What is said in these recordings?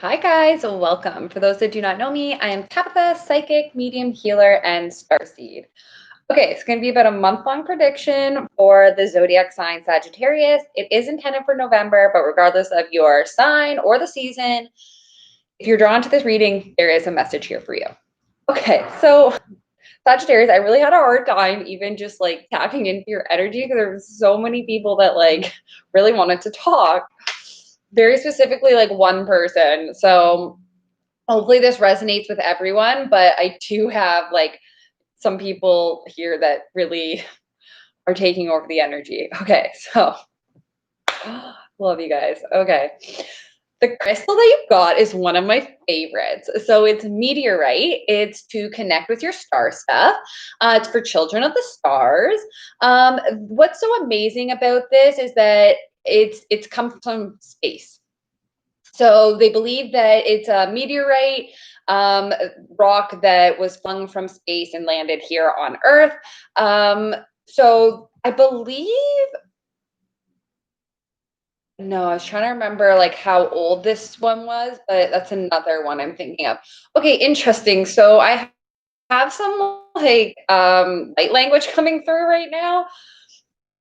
Hi guys, welcome. For those that do not know me, I am Tabitha, psychic, medium, healer, and starseed. Okay, it's going to be about a month-long prediction for the zodiac sign Sagittarius. It is intended for November, but regardless of your sign or the season, if you're drawn to this reading, there is a message here for you. Okay, so Sagittarius, I really had a hard time even just like tapping into your energy because there were so many people that like really wanted to talk. Very specifically, like one person. So hopefully this resonates with everyone, but I do have like some people here that really are taking over the energy. Okay, so love you guys. Okay. The crystal that you've got is one of my favorites. So it's meteorite. It's to connect with your star stuff. It's for children of the stars. What's so amazing about this is that it's come from space. So they believe that it's a meteorite um, rock that was flung from space and landed here on Earth. So I believe, no, I was trying to remember like how old this one was, but that's another one I'm thinking of. Okay, interesting. So I have some like light language coming through right now,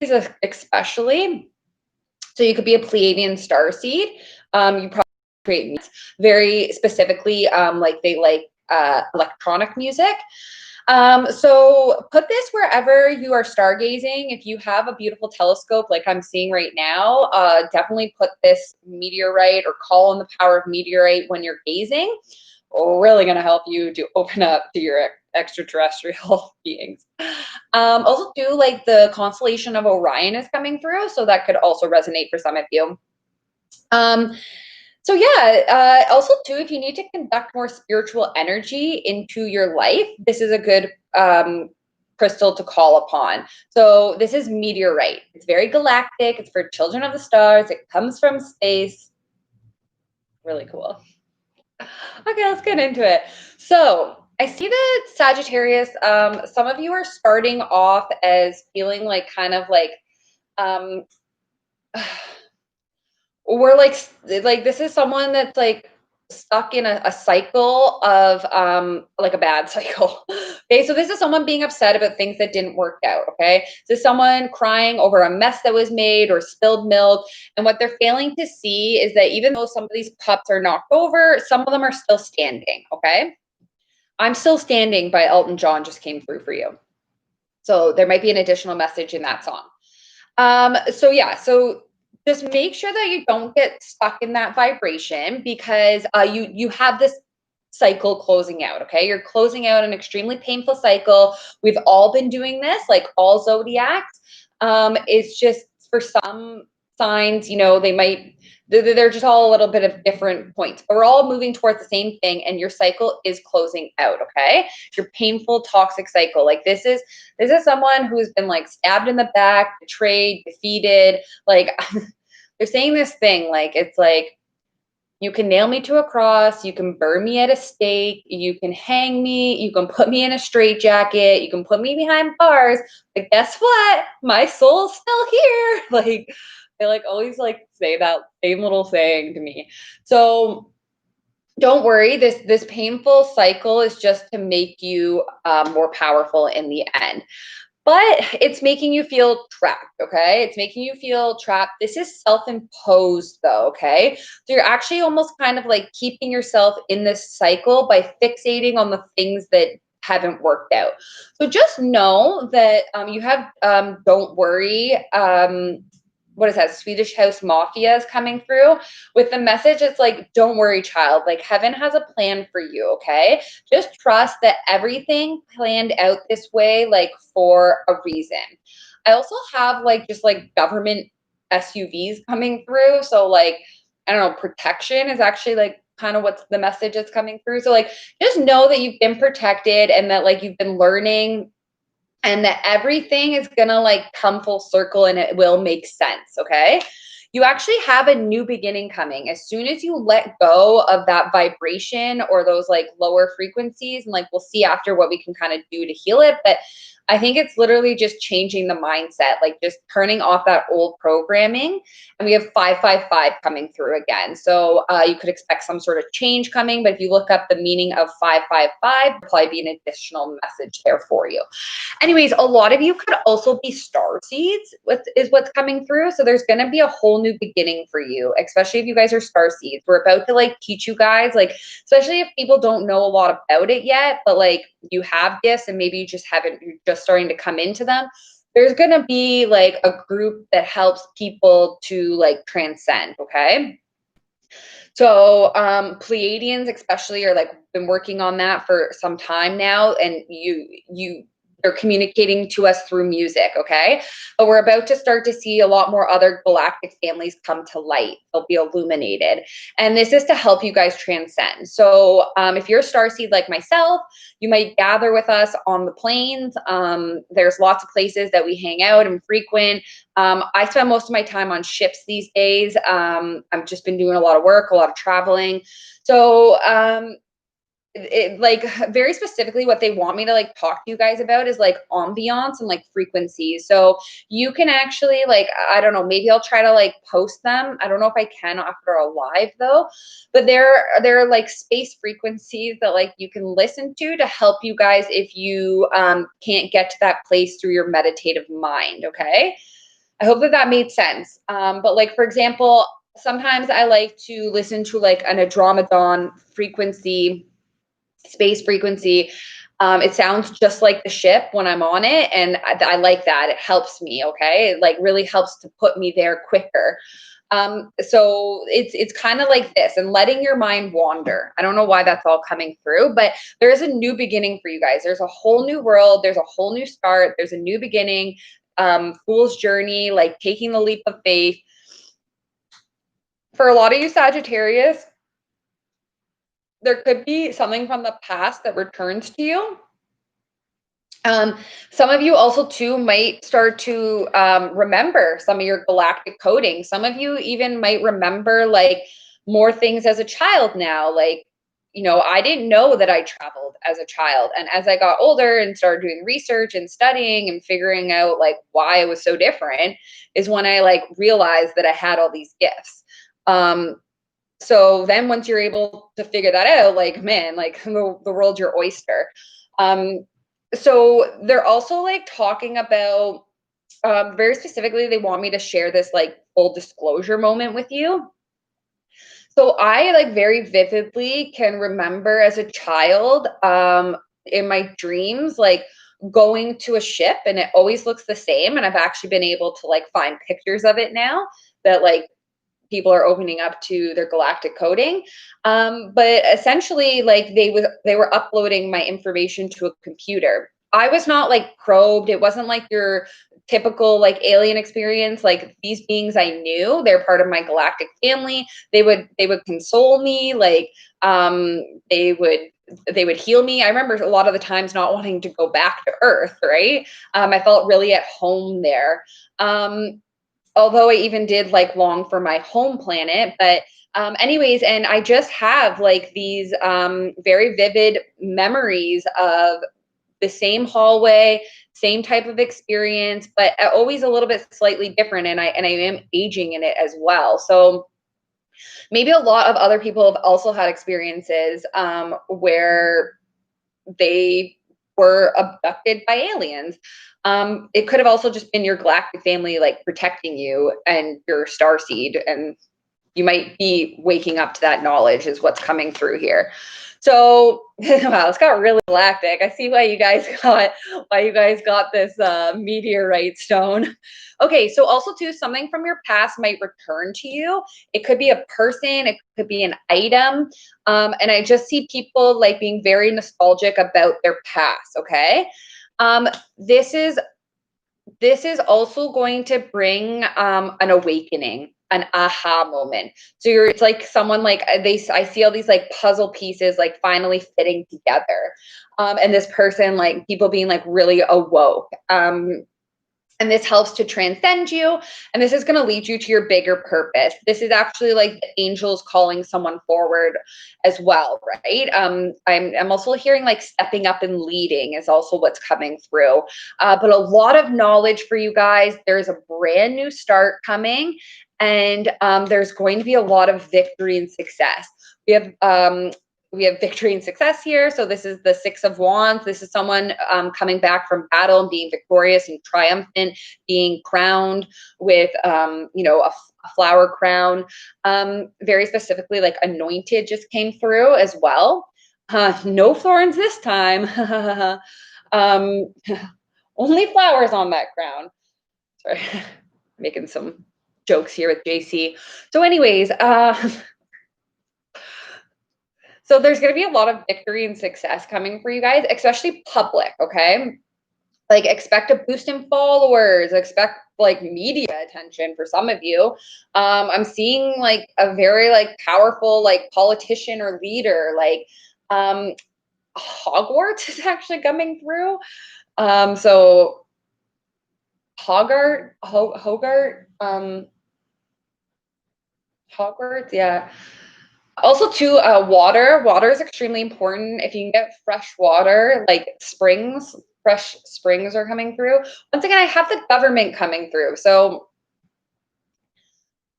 especially. So you could be a Pleiadian star seed. You probably create very specifically, like they like electronic music. So put this wherever you are stargazing. If you have a beautiful telescope like I'm seeing right now, definitely put this meteorite or call on the power of meteorite when you're gazing. Really going to help you to open up to your extraterrestrial beings. Also, do like the constellation of Orion is coming through, so that could also resonate for some of you. Um, so yeah, also too, if you need to conduct more spiritual energy into your life, this is a good crystal to call upon. So this is meteorite. It's very galactic. It's for children of the stars. It comes from space. Really cool. Okay, let's get into it. So I see that Sagittarius, some of you are starting off as feeling like kind of um, we're like this is someone that's like stuck in a cycle of like a bad cycle. Okay, so this is someone being upset about things that didn't work out. Okay, this is someone crying over a mess that was made or spilled milk, and what they're failing to see is that even though some of these cups are knocked over, some of them are still standing. Okay, I'm Still Standing by Elton John just came through for you, so there might be an additional message in that song. So yeah, so just make sure that you don't get stuck in that vibration because you have this cycle closing out. Okay, you're closing out an extremely painful cycle. We've all been doing this, like all zodiacs. It's just for some signs, they might they're just all a little bit of different points, but we're all moving towards the same thing, and your cycle is closing out. Okay, your painful, toxic cycle. Like this is someone who's been like stabbed in the back, betrayed, defeated. Like they're saying this thing, like it's like you can nail me to a cross, you can burn me at a stake, you can hang me, you can put me in a straitjacket, you can put me behind bars, but guess what? My soul's still here. Like they like always like say that same little saying to me. So don't worry, this painful cycle is just to make you more powerful in the end, but it's making you feel trapped. Okay, it's making you feel trapped. This is self-imposed though. Okay, so you're actually almost kind of like keeping yourself in this cycle by fixating on the things that haven't worked out. So just know that you have don't worry, what is that, Swedish House Mafia is coming through with the message. It's like, don't worry, child, like heaven has a plan for you. Okay, just trust that everything planned out this way, like for a reason. I also have like just like government SUVs coming through, so like I don't know, protection is actually like kind of what's the message that's coming through. So like just know that you've been protected and that like you've been learning and that everything is gonna like come full circle and it will make sense. Okay, you actually have a new beginning coming as soon as you let go of that vibration or those like lower frequencies, and like we'll see after what we can kind of do to heal it. But I think it's literally just changing the mindset, like just turning off that old programming. And we have 555 coming through again. So you could expect some sort of change coming, but if you look up the meaning of 555, there'll probably be an additional message there for you. Anyways, a lot of you could also be star seeds, is what's coming through. So there's going to be a whole new beginning for you, especially if you guys are star seeds. We're about to like teach you guys, like, especially if people don't know a lot about it yet, but like you have gifts and maybe you just haven't, you're just starting to come into them. There's going to be like a group that helps people to like transcend. Okay. So Pleiadians especially are like been working on that for some time now, and they're communicating to us through music, okay? But we're about to start to see a lot more other galactic families come to light. They'll be illuminated. And this is to help you guys transcend. So if you're a starseed like myself, you might gather with us on the planes. There's lots of places that we hang out and frequent. I spend most of my time on ships these days. I've just been doing a lot of work, a lot of traveling. So like very specifically what they want me to like talk to you guys about is like ambiance and like frequencies. So you can actually like, I don't know, maybe I'll try to like post them. I don't know if I can after a live though, but they're like space frequencies that like you can listen to help you guys if you can't get to that place through your meditative mind. Okay. I hope that that made sense. But like, for example, sometimes I like to listen to like an Andromedon frequency, space frequency. It sounds just like the ship when I'm on it, and I like that. It helps me. Okay, it like really helps to put me there quicker. So it's kind of like this, and letting your mind wander. I don't know why that's all coming through, but there is a new beginning for you guys. There's a whole new world. There's a whole new start. There's a new beginning. Fool's journey, like taking the leap of faith. For a lot of you Sagittarius, there could be something from the past that returns to you. Some of you also too might start to remember some of your galactic coding. Some of you even might remember like more things as a child now. Like, you know, I didn't know that I traveled as a child. And as I got older and started doing research and studying and figuring out like why it was so different is when I like realized that I had all these gifts. So then once you're able to figure that out, like, man, like the world's your oyster. So they're also like talking about very specifically, they want me to share this like full disclosure moment with you. So I like very vividly can remember as a child in my dreams, like going to a ship and it always looks the same. And I've actually been able to like find pictures of it now that like people are opening up to their galactic coding. But essentially, like they were uploading my information to a computer. I was not like probed. It wasn't like your typical like alien experience. Like these beings I knew, they're part of my galactic family. They would console me, like they would heal me. I remember a lot of the times not wanting to go back to Earth, right? I felt really at home there. Although I even did like long for my home planet, but anyways, and I just have like these very vivid memories of the same hallway, same type of experience, but always a little bit slightly different, and I am aging in it as well. So maybe a lot of other people have also had experiences where they were abducted by aliens. It could have also just been your galactic family like protecting you and your star seed, and you might be waking up to that knowledge is what's coming through here. So wow, it's got really galactic. I see why you guys got this meteorite stone. Okay, so also too, something from your past might return to you. It could be a person, it could be an item. And I just see people like being very nostalgic about their past. Okay. This is also going to bring an awakening, an aha moment. So it's like someone like I see all these like puzzle pieces like finally fitting together. And this person, like people being like really awoke. And this helps to transcend you. And this is going to lead you to your bigger purpose. This is actually like the angels calling someone forward as well, right? I'm also hearing like stepping up and leading is also what's coming through. But a lot of knowledge for you guys. There's a brand new start coming. And there's going to be a lot of victory and success. We have victory and success here. So this is the Six of Wands. This is someone coming back from battle and being victorious and triumphant, being crowned with, a flower crown. Very specifically, like anointed just came through as well. No thorns this time. Only flowers on that crown. Sorry, making some jokes here with JC. So anyways, so there's going to be a lot of victory and success coming for you guys, especially public, okay? Like expect a boost in followers, expect like media attention for some of you. I'm seeing like a very like powerful like politician or leader, like Hogwarts is actually coming through. So Hogart, Hogwarts, yeah. Also, too, water is extremely important. If you can get fresh water, like springs, fresh springs are coming through. Once again, I have the government coming through. So,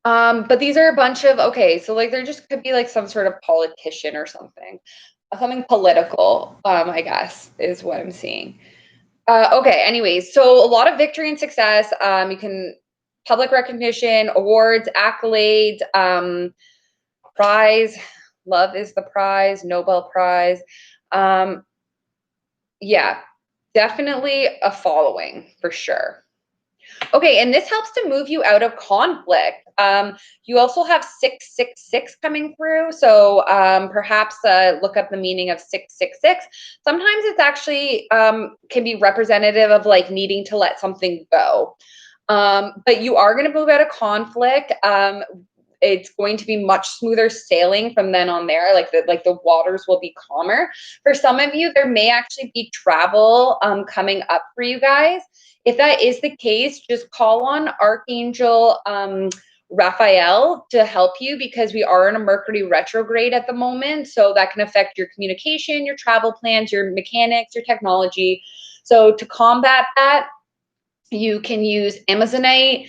but these are a bunch of, okay, so like there just could be like some sort of politician or something political, I guess, is what I'm seeing. Okay, anyways, so a lot of victory and success. You can public recognition, awards, accolades, prize. Love is the prize, Nobel Prize. Yeah, definitely a following for sure. Okay, and this helps to move you out of conflict. You also have 666 coming through, so perhaps look up the meaning of 666. Sometimes it's actually can be representative of like needing to let something go. But you are going to move out of conflict. It's going to be much smoother sailing from then on there. Like the waters will be calmer. For some of you, there may actually be travel coming up for you guys. If that is the case, just call on Archangel Raphael to help you, because we are in a Mercury retrograde at the moment. So that can affect your communication, your travel plans, your mechanics, your technology. So to combat that, you can use Amazonite.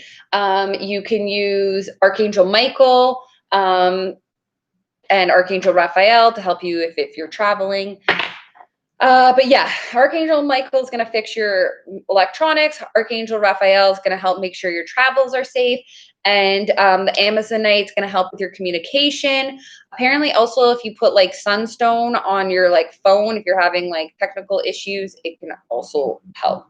You can use Archangel Michael and Archangel Raphael to help you if you're traveling. But yeah, Archangel Michael is going to fix your electronics. Archangel Raphael is going to help make sure your travels are safe. And the Amazonite is going to help with your communication. Apparently, also, if you put like sunstone on your like phone, if you're having like technical issues, it can also help.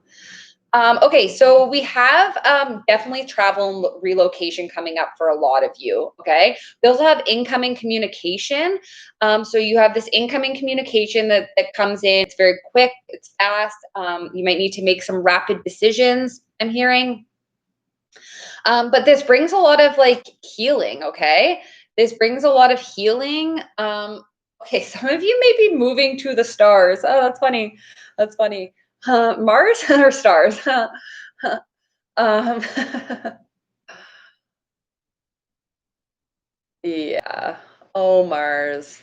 Okay, so we have definitely travel and relocation coming up for a lot of you, okay? We also have incoming communication. So you have this incoming communication that comes in. It's very quick, it's fast. You might need to make some rapid decisions, I'm hearing. But this brings a lot of like healing, okay? This brings a lot of healing. Okay, some of you may be moving to the stars. Oh, that's funny. That's funny. Mars or stars? um, yeah. Oh, Mars.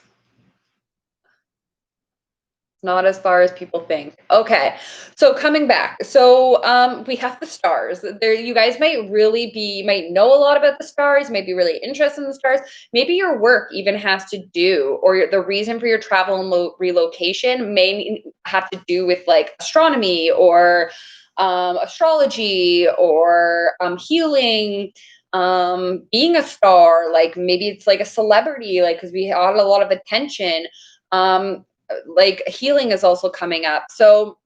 Not as far as people think. Okay, so coming back, so we have the stars. There, you guys might know a lot about the stars, might be really interested in the stars. Maybe your work even has to do, or the reason for your travel and relocation may have to do with like astronomy or astrology or healing. Being a star, like maybe it's like a celebrity, like because we had a lot of attention. Like healing is also coming up. So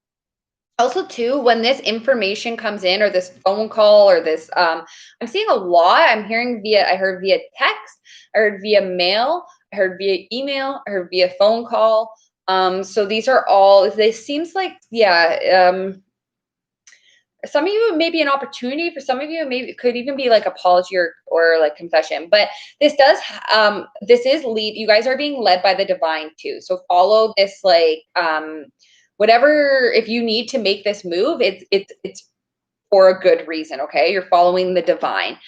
also too, when this information comes in or this phone call or this, I'm seeing a lot. I heard via text, I heard via mail, I heard via email, I heard via phone call. So these are all, this seems like, yeah, some of you it may be an opportunity, for some of you maybe it could even be like apology or like confession, but this does this is lead, you guys are being led by the divine too, so follow this like whatever, if you need to make this move, it's for a good reason, okay? You're following the divine.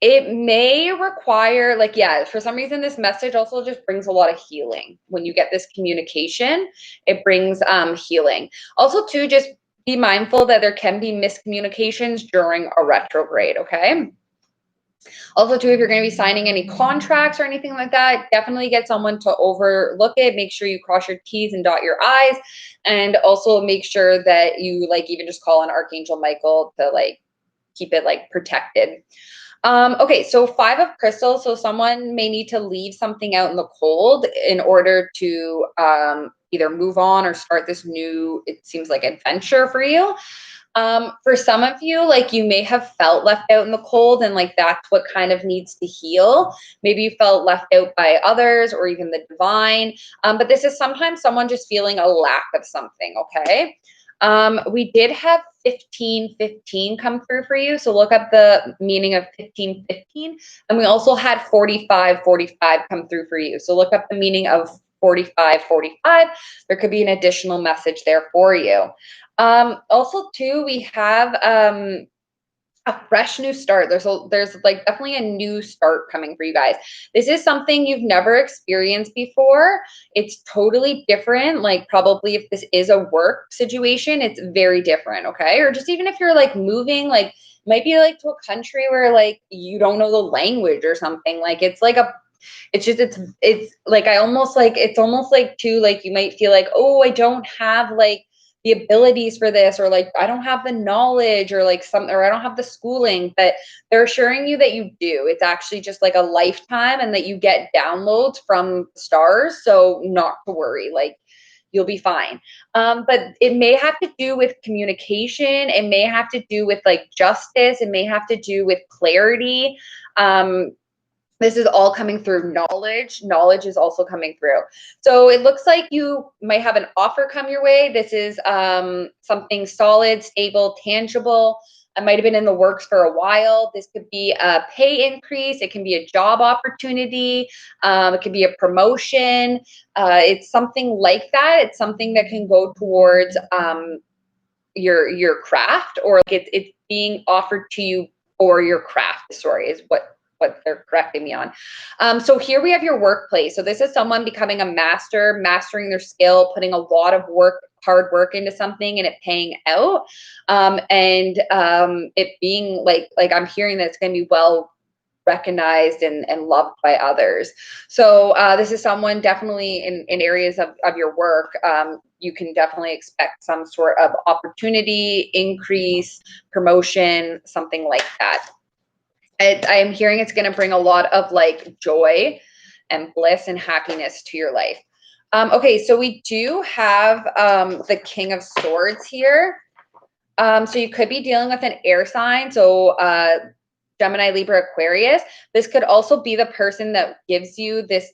It may require, like, yeah, for some reason, this message also just brings a lot of healing. When you get this communication, it brings healing. Also, too, just be mindful that there can be miscommunications during a retrograde, okay? Also, too, if you're going to be signing any contracts or anything like that, definitely get someone to overlook it. Make sure you cross your T's and dot your I's. And also make sure that you, like, even just call on Archangel Michael to, like, keep it, like, protected. Okay, so 5 of crystals. So someone may need to leave something out in the cold in order to either move on or start this new, it seems like, adventure for you. For some of you, like, you may have felt left out in the cold, and like that's what kind of needs to heal. Maybe you felt left out by others or even the divine. But this is sometimes someone just feeling a lack of something, okay? We did have 1515 come through for you. So look up the meaning of 1515. And we also had 4545 come through for you. So look up the meaning of 4545. There could be an additional message there for you. Also, too, we have a fresh new start. There's like definitely a new start coming for you guys. This is something you've never experienced before. It's totally different. Like, probably if this is a work situation, it's very different, okay? Or just even if you're like moving, like, might be like to a country where like you don't know the language or something. Like, it's like a it's like, it's almost like too, like, you might feel like, oh, I don't have like the abilities for this, or like I don't have the knowledge, or like something, or I don't have the schooling, but they're assuring you that you do. It's actually just like a lifetime, and that you get downloads from stars, so not to worry, like, you'll be fine. But it may have to do with communication, it may have to do with like justice, it may have to do with clarity. This is all coming through knowledge. Knowledge is also coming through. So it looks like you might have an offer come your way. This is something solid, stable, tangible. It might have been in the works for a while. This could be a pay increase. It can be a job opportunity. It could be a promotion. It's something like that. It's something that can go towards your craft, or like it's being offered to you for your craft. Sorry, is what they're correcting me on. So here we have your workplace. So this is someone becoming a master, mastering their skill, putting a lot of hard work into something, and it paying out. It being like I'm hearing that it's going to be well recognized and loved by others. So this is someone definitely in areas of your work. You can definitely expect some sort of opportunity, increase, promotion, something like that. I am hearing it's going to bring a lot of like joy and bliss and happiness to your life. Okay, so we do have the King of Swords here. So you could be dealing with an air sign. So Gemini, Libra, Aquarius. This could also be the person that gives you this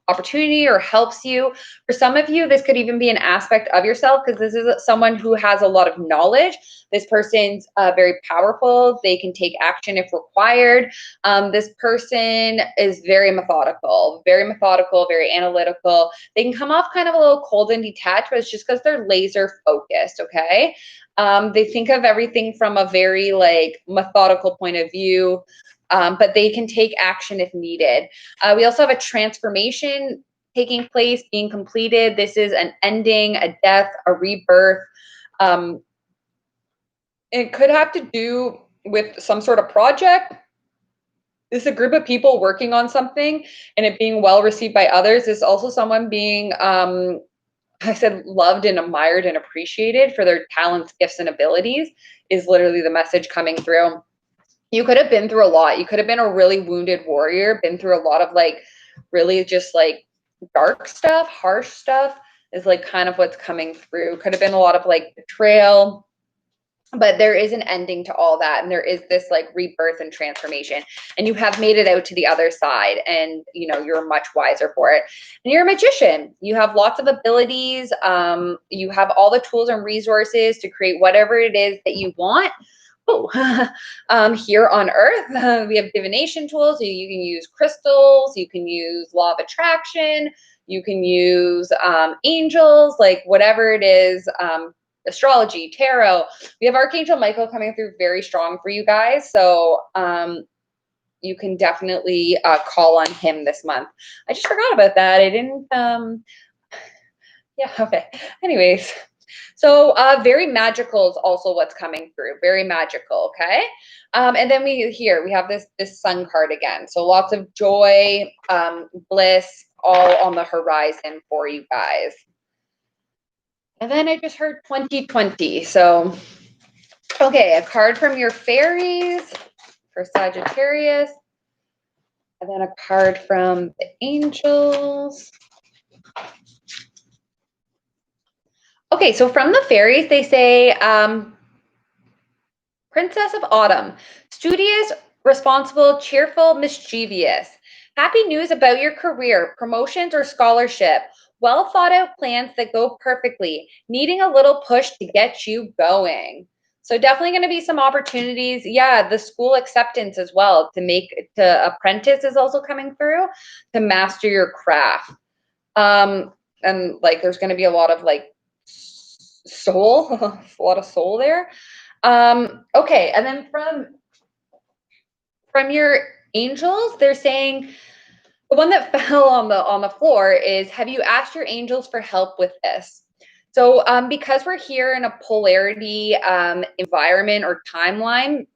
opportunity or helps you. For some of you, this could even be an aspect of yourself, because this is someone who has a lot of knowledge. This person's very powerful. They can take action if required. This person is very methodical, very analytical. They can come off kind of a little cold and detached, but it's just because they're laser focused, okay? They think of everything from a very like methodical point of view. But they can take action if needed. We also have a transformation taking place, being completed. This is an ending, a death, a rebirth. It could have to do with some sort of project. This is a group of people working on something and it being well received by others. This is also someone being, I said, loved and admired and appreciated for their talents, gifts, and abilities is literally the message coming through. You could have been through a lot. You could have been a really wounded warrior, been through a lot of like really just like dark stuff, harsh stuff is like kind of what's coming through. Could have been a lot of like betrayal, but there is an ending to all that. And there is this like rebirth and transformation, and you have made it out to the other side, and you know, you're much wiser for it. And you're a magician. You have lots of abilities. You have all the tools and resources to create whatever it is that you want. Here on Earth, we have divination tools. So you can use crystals, you can use law of attraction, you can use angels, like whatever it is. astrology, tarot. We have Archangel Michael coming through very strong for you guys. So you can definitely call on him this month. I just forgot about that. I didn't, yeah, okay. Anyways, so very magical is also what's coming through. Very magical, okay? And then we have this sun card again. So lots of joy, bliss, all on the horizon for you guys. And then I just heard 2020. So, okay, a card from your fairies for Sagittarius. And then a card from the angels. Okay, so from the fairies, they say, Princess of Autumn, studious, responsible, cheerful, mischievous. Happy news about your career, promotions, or scholarship. Well thought out plans that go perfectly, needing a little push to get you going. So definitely going to be some opportunities. Yeah, the school acceptance as well to apprentice is also coming through to master your craft. And like there's going to be a lot of like soul, a lot of soul there. Okay, and then from your angels, they're saying the one that fell on the floor is, have you asked your angels for help with this? So because we're here in a polarity environment or timeline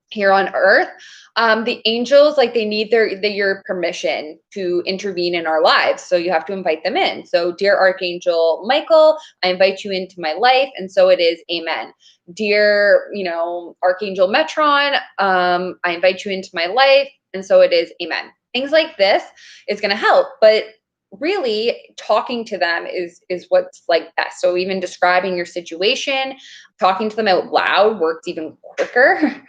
here on earth, the angels, like they need your permission to intervene in our lives, so you have to invite them in. So dear Archangel Michael, I invite you into my life, and so it is, amen. Dear Archangel Metron, I invite you into my life, and so it is, amen. Things like this is going to help, but really talking to them is what's like best. So even describing your situation, talking to them out loud works even quicker.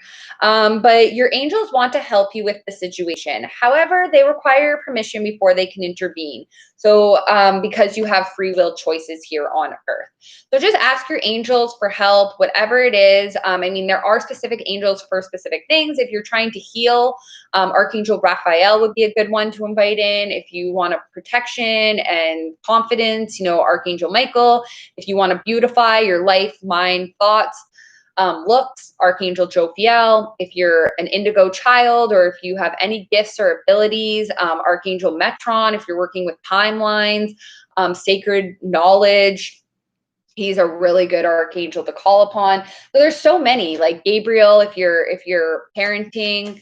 But your angels want to help you with the situation. However, they require permission before they can intervene. So because you have free will choices here on earth. So just ask your angels for help, whatever it is. I mean, there are specific angels for specific things. If you're trying to heal, Archangel Raphael would be a good one to invite in. If you want a protection and confidence, Archangel Michael. If you want to beautify your life, mind, thoughts, looks, Archangel Jophiel. If you're an indigo child, or if you have any gifts or abilities, Archangel Metron. If you're working with timelines, sacred knowledge, he's a really good archangel to call upon. So there's so many, like Gabriel, if you're parenting.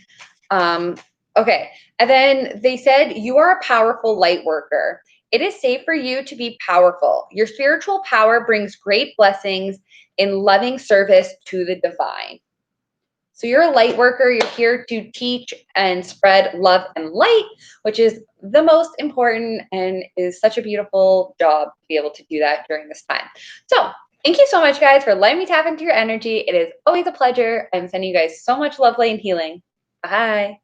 Okay, and then they said, you are a powerful light worker. It is safe for you to be powerful. Your spiritual power brings great blessings in loving service to the divine. So you're a light worker. You're here to teach and spread love and light, which is the most important and is such a beautiful job to be able to do that during this time. So thank you so much, guys, for letting me tap into your energy. It is always a pleasure. I'm sending you guys so much love, light, and healing. Bye.